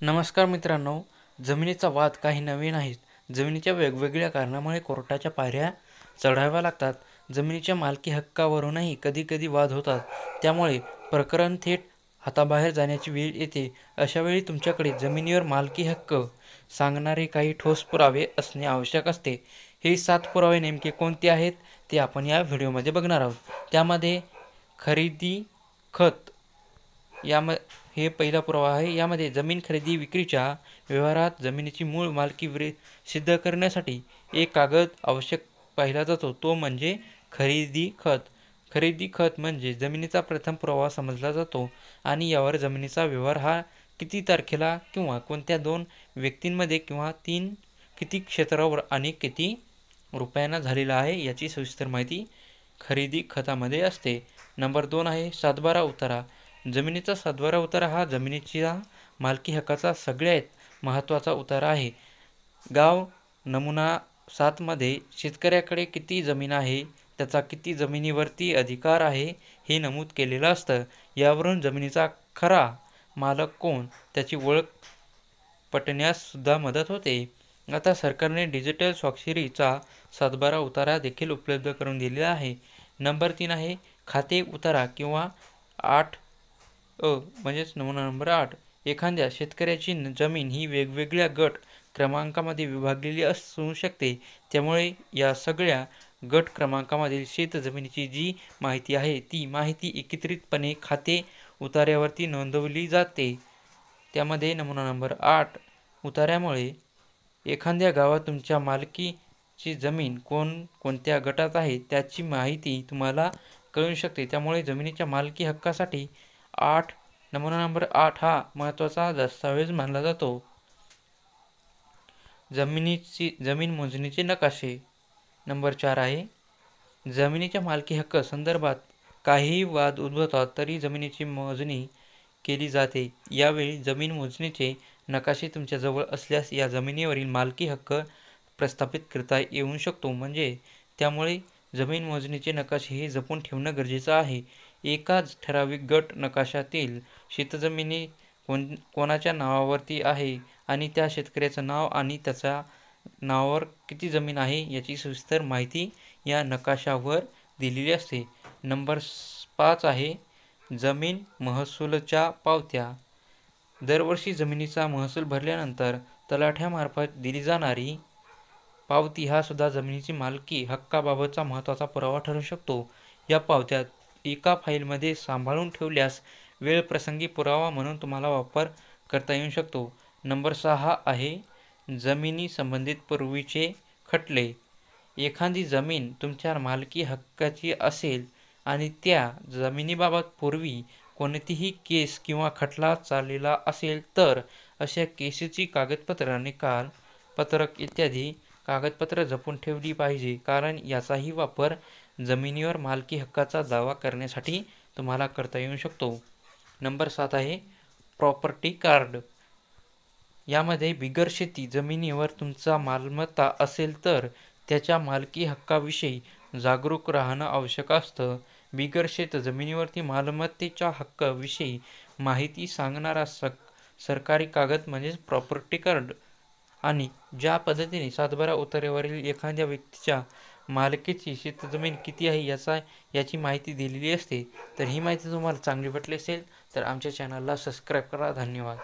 नमस्कार मित्रांनो, जमिनीचा वाद काही नवीन नाहीत. जमिनीच्या वेगवेगळ्या कारणामुळे कोर्टाच्या पायऱ्या चढाव्या लागतात. जमिनीच्या मालकी हक्कावरूनही कधीकधी वाद होतात. त्यामुळे प्रकरण थेट हाताबाहेर जाण्याची वेळ येते. अशावेळी तुमच्याकडे जमिनीवर मालकी हक्क सांगणारे काही ठोस पुरावे असणे आवश्यक असते. हे 7 पुरावे नेमके कोणते आहेत ते आपण या व्हिडिओमध्ये बघणार आहोत. त्यामध्ये खरेदी खत हे पहिला पुरावा आहे. यामध्ये जमीन खरेदी विक्रीच्या व्यवहारात जमिनीची मूळ मालकी सिद्ध करण्यासाठी एक कागद आवश्यक पाहिला जातो, तो म्हणजे खरेदी खत. खरेदी खत म्हणजे जमिनीचा प्रथम पुरावा समजला जातो आणि यावर जमिनीचा व्यवहार हा किती तारखेला किंवा कोणत्या 2 व्यक्तींमध्ये किंवा किती क्षेत्रावर आणि किती रुपयांना झालेला आहे याची सविस्तर माहिती खरेदी खतामध्ये असते. नंबर 2 आहे सातबारा उतारा. जमिनीचा सातबारा उतारा हा जमिनीच्या मालकी हक्काचा सगळ्यात महत्त्वाचा उतारा आहे. गाव नमुना 7 मध्ये शेतकऱ्याकडे किती जमीन आहे, त्याचा किती जमिनीवरती अधिकार आहे हे नमूद केलेलं असतं. यावरून जमिनीचा खरा मालक कोण त्याची ओळख पटण्यास सुद्धा मदत होते. आता सरकारने डिजिटल स्वाक्षरीचा सातबारा उतारा देखील उपलब्ध करून दिलेला आहे. नंबर 3 आहे खाते उतारा किंवा 8 म्हणजेच नमुना नंबर 8. एखाद्या शेतकऱ्याची जमीन ही वेगवेगळ्या गट क्रमांकामध्ये विभागलेली असू शकते. त्यामुळे या सगळ्या गट क्रमांकामधील शेत जमिनीची जी माहिती आहे ती माहिती एकत्रितपणे खाते उतार्यावरती नोंदवली जाते. त्यामध्ये नमुना नंबर 8 उतार्यामुळे एखाद्या गावात तुमच्या मालकीची जमीन कोणत्या गटात आहे त्याची माहिती तुम्हाला कळू शकते. त्यामुळे जमिनीच्या मालकी हक्कासाठी नमुना नंबर 8 हा महत्त्वाचा दस्तऐवज मानला जातो. जमीन मोजणीचे नकाशे. नंबर 4 आहे जमिनीच्या मालकी हक्क संदर्भात काहीही वाद उद्भवतात तरी जमिनीची मोजणी केली जाते. यावेळी जमीन मोजणीचे नकाशे तुमच्या जवळ असल्यास या जमिनीवरील मालकी हक्क प्रस्थापित करता येऊ शकतो. त्यामुळे जमीन मोजणीचे नकाशे हे जपून ठेवणं गरजेचं आहे. एकाच ठराविक गट नकाशातील शेतजमिनी कोणाच्या नावावरती आहे आणि त्या शेतकऱ्याचं नाव आणि त्याच्या नावावर किती जमीन आहे याची सविस्तर माहिती या नकाशावर दिलेली असते. नंबर 5 आहे जमीन महसूलच्या पावत्या. दरवर्षी जमिनीचा महसूल भरल्यानंतर तलाठ्यामार्फत दिली जाणारी पावती हा सुद्धा जमिनीची मालकी हक्काबाबतचा महत्त्वाचा पुरावा ठरू शकतो. या पावत्या एका फाईलमध्ये सांभाळून ठेवल्यास वेळप्रसंगी पुरावा म्हणून तुम्हाला वापर करता येऊ शकतो. नंबर 6 आहे जमिनी संबंधित पूर्वीचे खटले. एखादी जमीन तुमच्या मालकी हक्काची असेल आणि त्या जमिनीबाबत पूर्वी कोणतीही केस किंवा खटला चाललेला असेल तर अशा केसची कागदपत्र, निकाल पत्रक इत्यादी कागदपत्र जपून ठेवली पाहिजे, कारण याचाही वापर जमिनीवर मालकी हक्काचा दावा करण्यासाठी तुम्हाला करता येऊ शकतो. नंबर 7 आहे प्रॉपर्टी कार्ड. यामध्ये बिगर शेती जमिनीवर तुमचा मालमत्ता असेल तर त्याच्या मालकी हक्काविषयी जागरूक राहणं आवश्यक असतं. बिगर शेत जमिनीवरती मालमत्तेच्या हक्काविषयी माहिती सांगणारा सरकारी कागद म्हणजेच प्रॉपर्टी कार्ड आणि ज्या पद्धतीने सातबारा उतार्यावरील एखाद्या व्यक्तीच्या मालकीची शेतजमीन किती आहे याची माहिती दिलेली असते. तर ही माहिती तुम्हाला चांगली वाटली असेल तर आमच्या चॅनलला सबस्क्राईब करा. धन्यवाद.